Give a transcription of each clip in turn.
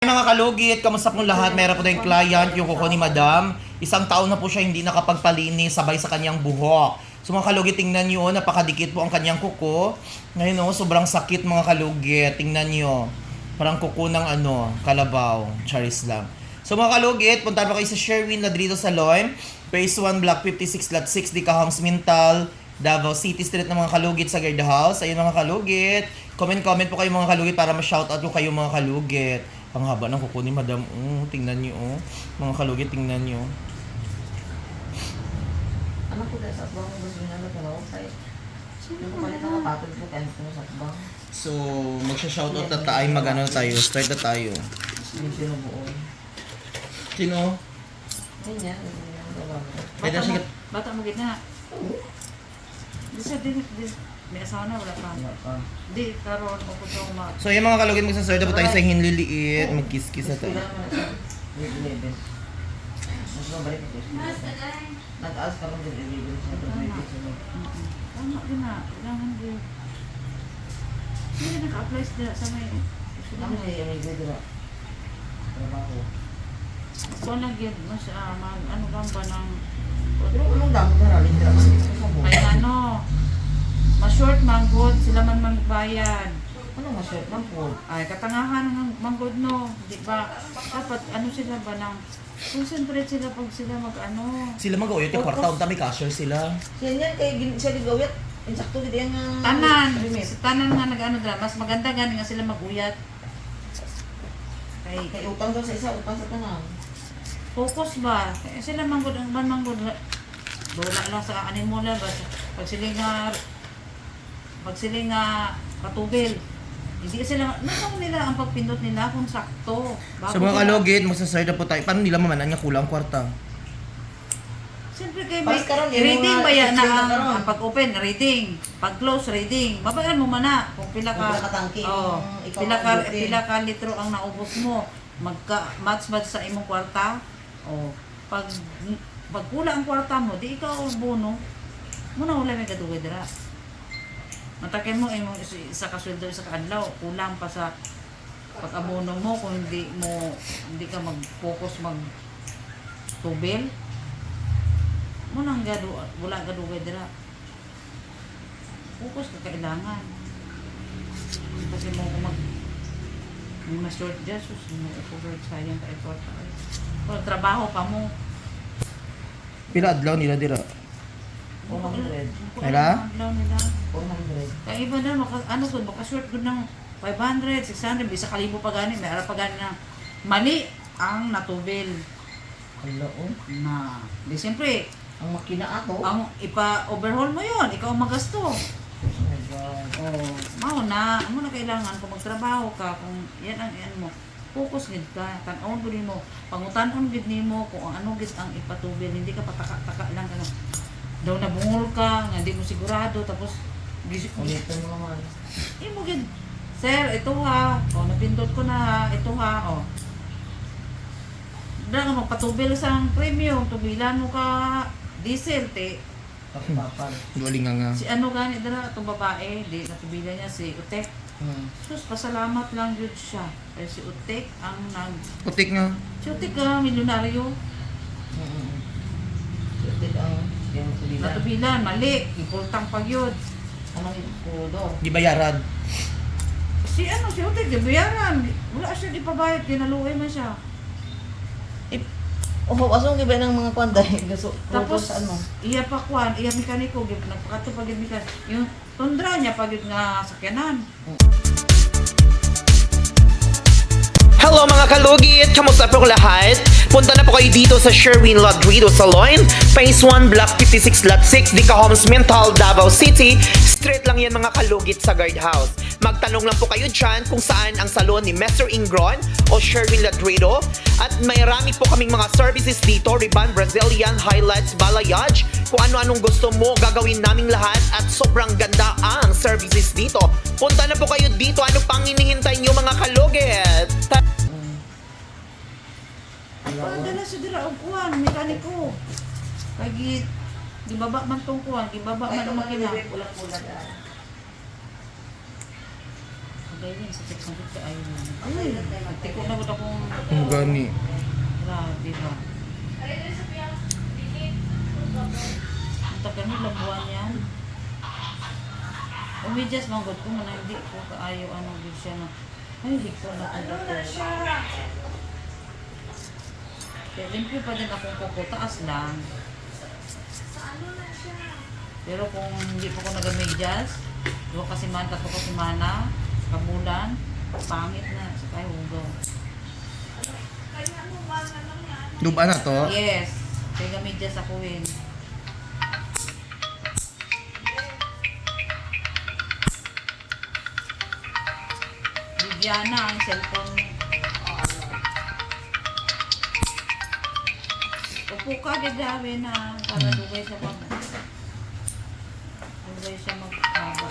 Mga kalugit, kamusta pong lahat? Meron po tayong client, yung kuko ni Madam. Isang taon na po siya hindi nakapagpalinis sabay sa kanyang buhok. So mga kalugit, tingnan nyo, napakadikit po ang kanyang kuko. Ngayon sobrang sakit mga kalugit. Tingnan nyo, parang kuko ng kalabaw. Charis lang. So mga kalugit, punta pa kayo sa Sherwin Ladrido Salon, Phase 1, Block 56, Lot 6, Dicahoms Mintal, Davao City Street ng mga kalugit sa guard house. Ayun mga kalugit. Comment po kayo mga kalugit para ma-shoutout ko kayo mga kalugit. Ang haba ng kuko ni Madam. Tingnan niyo Mga kalugit, tingnan niyo. Ano ko dahil sa abang gusto nyo na nagkalaw kay hindi ko palit ang kapatid ko kaya ko sa abang. So, magsha-shoutout na tayo, tayo. Start na tayo. Hindi sinubuon. Sino? Ganyan, ganyan ang gawa ko. Pwede na siya. Bata mo gitna. Di sa din, may asawa na, wala pa. Wala pa. Di, karoon ko po itong So, yung mga kalugit, magsasort na po tayo sa hinliliit. Mag-kiss-kiss na tayo. Kailangan mo na siya. Grade 11. Mas mabalik ako. Nag-aas ka lang grade 11 siya. Grade 8 Tama din na. Kailangan din. Hindi na naka-apply sila sa may... Ano siya yung grade na? Trabaho. So, nagyan mo siya, ano lang ba ng... Pero ulong damo na rin. Ay ano, ma-short manggod, sila man magbayad. Ano ma-short ng food? Ay, katangahan ng manggod no. Di ba? Dapat ano sila ba ng... Concentrate sila pag sila mag-ano. Sila mag-uyot yung kwarta. Unta may cashier sila. Siya niyan kay siya gigawit. Insakto gid yung Tanan, sa tanan nga nag-ano dra, mas maganda gani nga sila mag-uyat. kay utang daw sa isa, utang sa tanan. Focus ba? Sila manggod ang manggod. Wala lang sa animula ba? Pag sila nga katubil. Hindi sila, nakaw nila ang pagpindot nila kung sakto. Bago So, mga sila- kalugit, magsasort na po tayo. Paano nila mamanan nga kulang kwarta? Siyempre kayo may Pas karon, yung reading mga ba yan na explain na karon. ang pag-open, reading. Pag-close, reading. Babayan mo man na kung pila Kung ka, pila ka tangke, oh, ikaw ang pila ka litro ang naubos mo. Match sa imong kwarta. Oh, pag pula ang kwarta mo, di ikaw ang bono. Muna wala may kadugay dira. Matakin mo imong isa ka sweldo isa ka adlaw, kulang pa sa pag-abono mo kung hindi ka mag-focus tubil. Muna ang wala kadugay dira. Focus ka kailangan. Kasi mo may mas short dyan, mo over sayang ka effort ka. Kung trabaho pa mo, Pila adlaw nila dira. 400. Hala? Adlaw nila. 400. Kaya iba na, baka short good ng 500, 600, bisa kalibo pa gani, may ara pa gani na mali ang natubil Hello. na, di siyempre, Ang makina ato. ang ipa-overhaul mo yon, ikaw ang magasto. Oh my God. Oh, mao na, ano na kailangan kung magtrabaho ka, kung yan ang yan mo, focus gid ka, tan-on gid mo, pangutan-on gid nimo kung ano gid ang ipatubil, hindi ka pataka-taka lang ka daw nabungol ka, nga hindi mo sigurado, tapos Ulitin mo naman. mo gid, sir, ito ha, o napindot ko na ha, ito ha, o. Dahil ka magpatubil sa premium, tubilan mo ka diesel, te. Papapan. Galing nga. Si ano gani dala, itong babae, di natubilan niya si Utek. Sus, pasalamat lang yun siya. Kaya si Utek ang Putik nga. si Utek milyonaryo. Sulit ang yung tulilan. Natubilan, mali. Ipultang pag yun. Anong ikudo? Di bayarad. Si Utek, di bayaran. Wala siya di pabayad, kinaluoy man siya. Asong giba ng mga kwan dahil gusto. Tapos, ano? iya pa kwan, iya mekaniko, nagpakato pag yung mekaniko. Yung tundra niya pag yung nga sakyanan. Hello mga kalugit! Kamusta po lahat? Punta na po kayo dito sa Sherwin Ladrido Salon, Phase 1, Block 56, Lot 6, Dicahoms Mintal, Davao City. Straight lang yan mga kalugit sa guard house. Magtanong lang po kayo dyan kung saan ang salon ni Mr. Ingron o Sherwin Ladrido. At may rami po kaming mga services dito, Riban, Brazilian, highlights, balayage. Kung ano-anong gusto mo, gagawin naming lahat at sobrang ganda ang services dito. Punta na po kayo dito. Ano pang hinihintay nyo mga kalugit? Dala siya dira og kuan, mekaniko. Kay gibaba man tong kuan, gibaba man ang makina. Pula-pula dahil. Gawin, sakit sa dito ayaw mo. Nagtiko na ba akong Ang gani. grabe ba? Ang tagal mo labuan yan. Umidyas manggod ko na hindi ko kaayo ano din siya na ay hindi ko na kaya limpyo pa din akong kuko, taas lang. Pero kung hindi pa ko nag-medyas, 2 kasi man, 3 kasi mana, kabulan, pangit na sa kayo hugaw. Luba na to? Yes, kaya medyas ako eh. Bibiana ang cellphone. Upo ka, gagawin na para dugay siya dugay siya magkaba.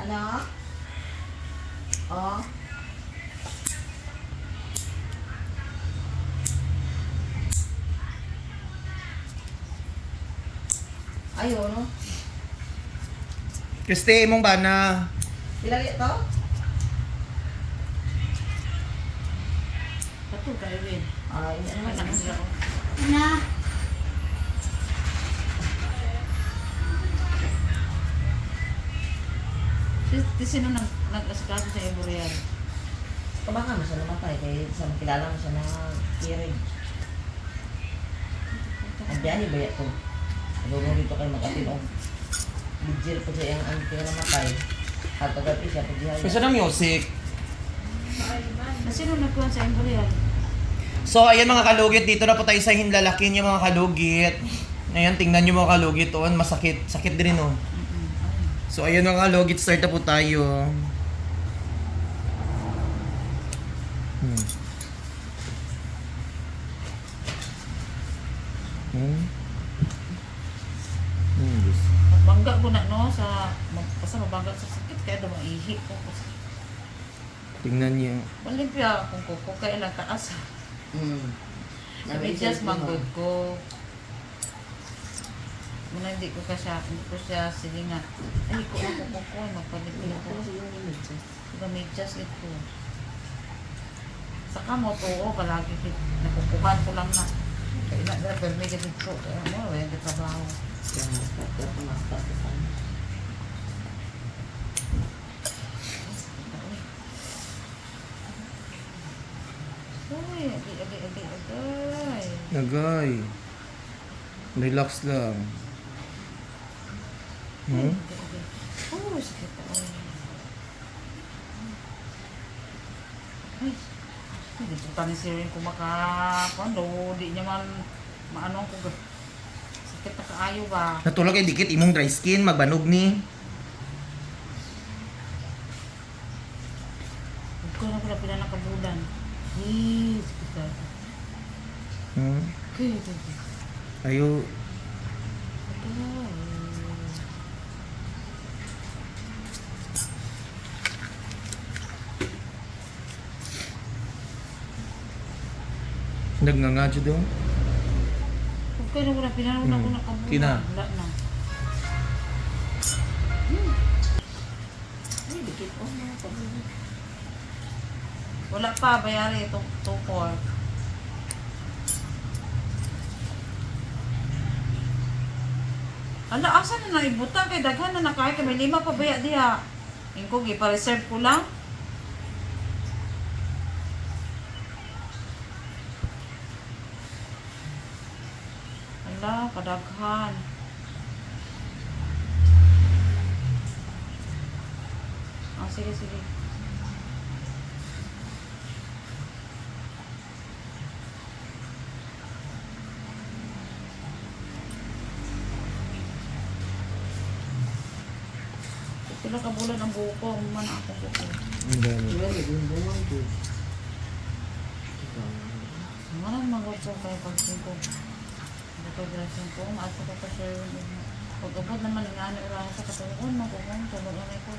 Ano? Oh? Ayaw, no? Christy, imong bana. Ilagay ito? Pato kayo rin. Ay, ano naman. Anak sila ko. Na. Sino nag-asikaso sa Eboreal? Kabangan mo siya namatay. Kaya sa makilala mo siya na kirig. Ang biyani ba ito? Lulong dito kayo mag-atin o. Bidjir po siya yung auntie na namatay. At agapi siya paghihaya. Kasi ng music. Sino nagkuhan sa Eboreal? So, ayan mga kalugit, dito na po tayo sa hinlalakin yung mga kalugit. Ayan, tingnan nyo mga kalugit doon, masakit. Sakit din no. So, ayan mga kalugit, start na po tayo. Hmm. Hmm. Yes. Magbangga ko na no sa basta mabangga sa sakit kaya daw maihi ko. Tingnan niyo. Malimpya akong kuko kaya lang taas. Sa medyas manggod ko. Muna hindi ko siya sige nga. Ay ko ako kuko magpalit ko. Sa medyas ito. Sa kamot oo palagi nakukuhan ko lang na. Kaya na pero may ganito ko. Ano yung trabaho. Uy, agay. Nagay. Relax lang. Hmm? Oh, sakit ako. Ay, hindi ko tani si Rin kung makakondo. Di niya man maano ko. Sakit na kaayo ba? Natulog kay dikit imong dry skin, magbanog ni. Huwag ko na pila nakabulan. Yes, kita. Hmm? Okay. Ayo. Nagnanga dyan doon. Huwag ko na pinanuna ko nakabulan. Kina? Wala na. Ay, dikit ko na nakabulan. Wala pa, bayari itong 2-4. Ala, asa na naibutan kay daghan na nakaya kay may 5 pa baya diha. Ingko gipa-reserve ko lang. Ala, kadaghan. Sige. Pila ka bulan ang buko, man ako buko. Ang dami. Manang mangod ko kay pagsin ko. Hindi ko dressing ko, maasa ko pa share yun. Pag-abot naman nga ni urang sa katulungan, magkukong tulog na ko.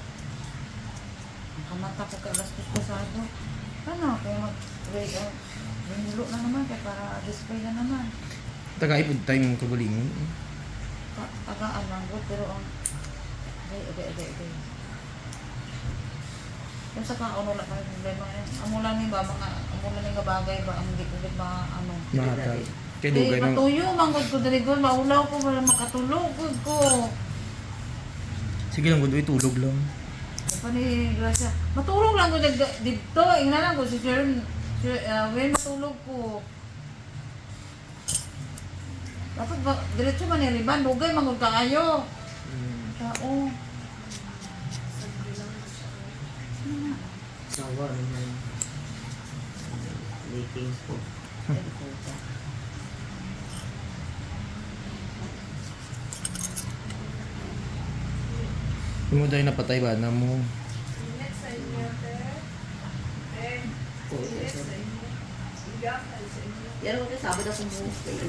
Ang kamata ko kay lastos ko sa ito. Ano, kung binulo na naman kaya para display na naman. Tagaipod tayo mong kagulingon. Tagaan lang ko, pero ang... Okay. Yung sa kaon, wala kami problema yan. Amo lang yung ba, mga bagay ba, ang hindi ko mga ano. Matag. Kay Eh, dugay nang matuyo, manggod ko dali ko, maulaw ko, para makatulog ko. sige lang gud tulog lang. Apa ni Gracia? Matulog lang ko dito, ingna lang ko si Sharon. When matulog ko. Dapat ba, diretso man ni Riban, lugay, manggod ka kayo. Tao. Sawa naman. Leaking po. Mo dahil napatay ba na mo? Yan ako sabi na kung buhok kayo.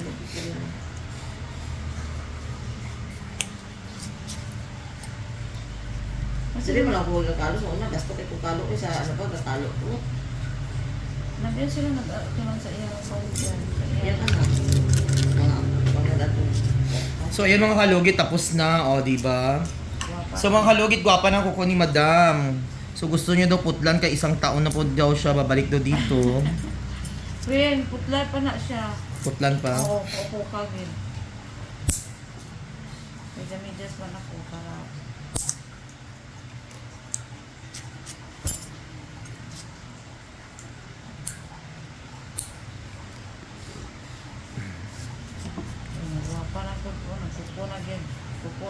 Kasi mo lang po nagkalo sa una, gasto kayo kalo ko sa ano pa, nagkalo ko. Nandiyan sila nag-tulang sa iyang pawuyan. Yan anak. Mga dato. So ayan mga kalugit, tapos na, o di ba? So mga kalugit, gwapa na kuko ni Madam. So gusto niyo daw putlan kay isang taon na po daw siya babalik daw dito. Friend, putla pa na siya. Putlan pa. Oo, opo kagid. Medyas man ako para... Wapa na ko, nagkuko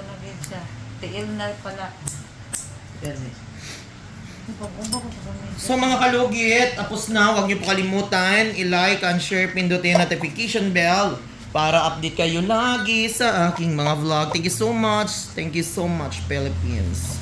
na gid siya. Tiil na pala. Kasi. Pag-umba ko sa pamilya. So mga kalugit, tapos na. Huwag niyo po kalimutan, i-like and share, pindutin yung notification bell para update kayo lagi sa aking mga vlog. Thank you so much. Thank you so much, Philippines.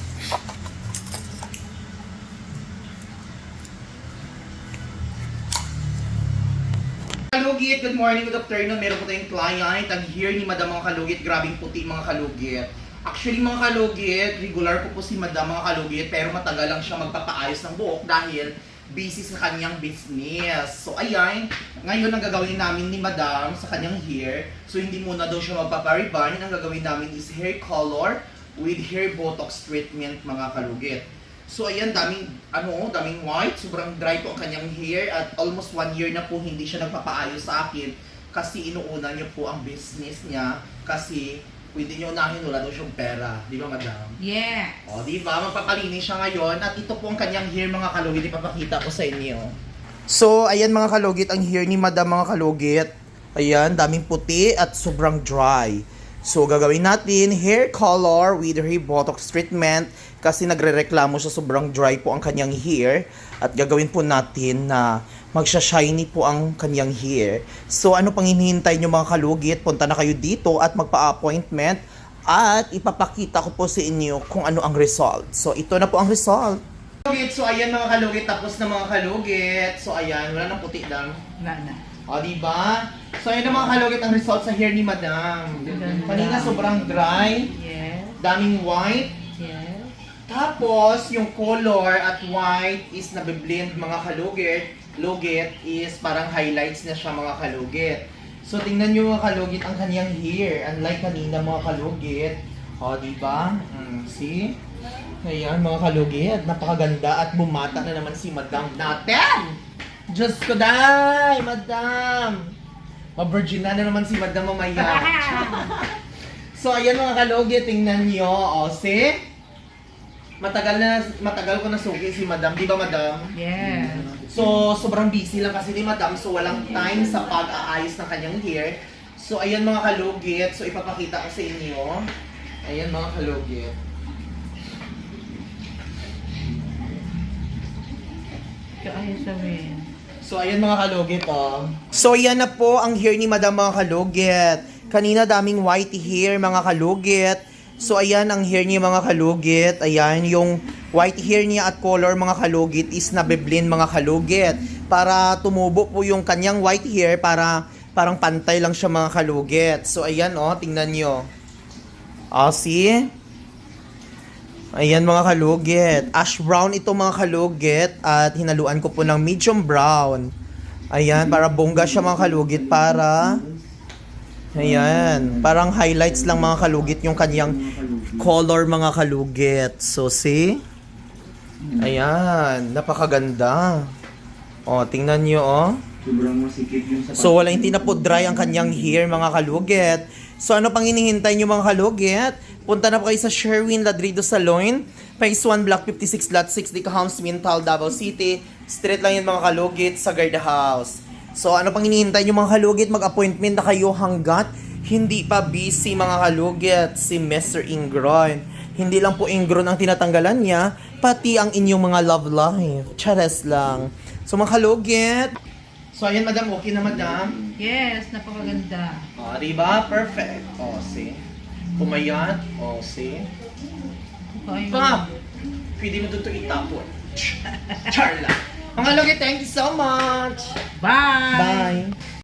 Kalugit, good morning, good afternoon. Meron po tayong client. Ang here ni Madam mga kalugit. Grabing puti mga kalugit. Actually mga kalugit, regular po si Madam mga kalugit, pero matagal lang siya magpapaayos ng buhok dahil busy sa kanyang business. So ayan, ngayon ang gagawin namin ni Madam sa kanyang hair. So hindi muna daw siya magpapariban. Ang gagawin namin is hair color with hair botox treatment mga kalugit. So ayan, daming white, sobrang dry po ang kanyang hair at almost 1 year na po hindi siya nagpapaayos sa akin kasi inuuna niya po ang business niya kasi pwede niyo unahin, wala daw siyang pera. Di ba, Madam? Yeah! O, di ba? Magpapalinis siya ngayon at ito po ang kanyang hair mga kalugit, ipapakita ko sa inyo. So, ayan mga kalugit, ang hair ni Madam mga kalugit. Ayan, daming puti at sobrang dry. So, gagawin natin hair color with hair botox treatment kasi nagre-reklamo siya sobrang dry po ang kanyang hair at gagawin po natin na magsha-shiny po ang kanyang hair. So, ano pang hinihintay nyo mga kalugit? Punta na kayo dito at magpa-appointment at ipapakita ko po sa inyo kung ano ang result. So, ito na po ang result. So, ayan mga kalugit, tapos na mga kalugit. So, ayan, wala nang puti lang. Wala na. O, diba? So, ayan na mga kalugit ang result sa hair ni Madam. Kanina sobrang dry, Yes. daming white. Yes. Tapos, yung color at white is nabiblend mga kalugit. Lugit is parang highlights na siya mga kalugit. So, tingnan nyo mga kalugit ang kanyang hair. Unlike kanina mga kalugit. O, diba? See? Ayan mga kalugit. Napakaganda at bumata na naman si Madam natin. Diyos ko day, Madam. Ma-virgin na naman si Madam mamaya. So, ayan mga kalugit. Tingnan nyo. O, see? Matagal ko na suki si Madam, di ba Madam? Yes. So, sobrang busy lang kasi ni Madam, so walang time sa pag-aayos ng kanyang hair. So, ayan mga kalugit, so ipapakita ko sa inyo. Ayan mga kalugit. Ayos sabihin. So, ayan mga kalugit, oh. So, ayan na po ang hair ni Madam mga kalugit. Kanina daming white hair mga kalugit. So, ayan ang hair niya mga kalugit. Ayan, yung white hair niya at color mga kalugit is nabiblend mga kalugit. Para tumubo po yung kanyang white hair para parang pantay lang siya mga kalugit. So, ayan oh, tingnan nyo. Oh, see? Ayan mga kalugit. Ash brown ito mga kalugit at hinaluan ko po ng medium brown. Ayan, para bongga siya mga kalugit para Ayan. Parang highlights lang mga kalugit yung kanyang color mga kalugit. So, see? Ayan. Napakaganda. O, tingnan nyo, oh. Sobrang masikip yung sa So, hindi na po dry ang kanyang hair, mga kalugit. So, ano pang hinihintay nyo, mga kalugit? Punta na po kayo sa Sherwin Ladrido Salon, Phase 1, Block 56, Lot 6, Dicahams, Mintal, Davao City. Street lang yun, mga kalugit, sa Garda House. So, ano pang hinihintay nyo, mga kalugit? Mag-appointment na kayo hanggat hindi pa busy, mga kalugit, si Mr. Ingron. Hindi lang po Ingron ang tinatanggalan niya, pati ang inyong mga love life. Chares lang. So, mga kalugit, so, ayan, madam. Okay na, madam. Yes, napakaganda. O, diba? Perfect. O, see? Pumayat. O, see? Ay, Pa! Pwede mo doon ito itapon. Charla. Mga kalugit, thank you so much. Bye! Bye!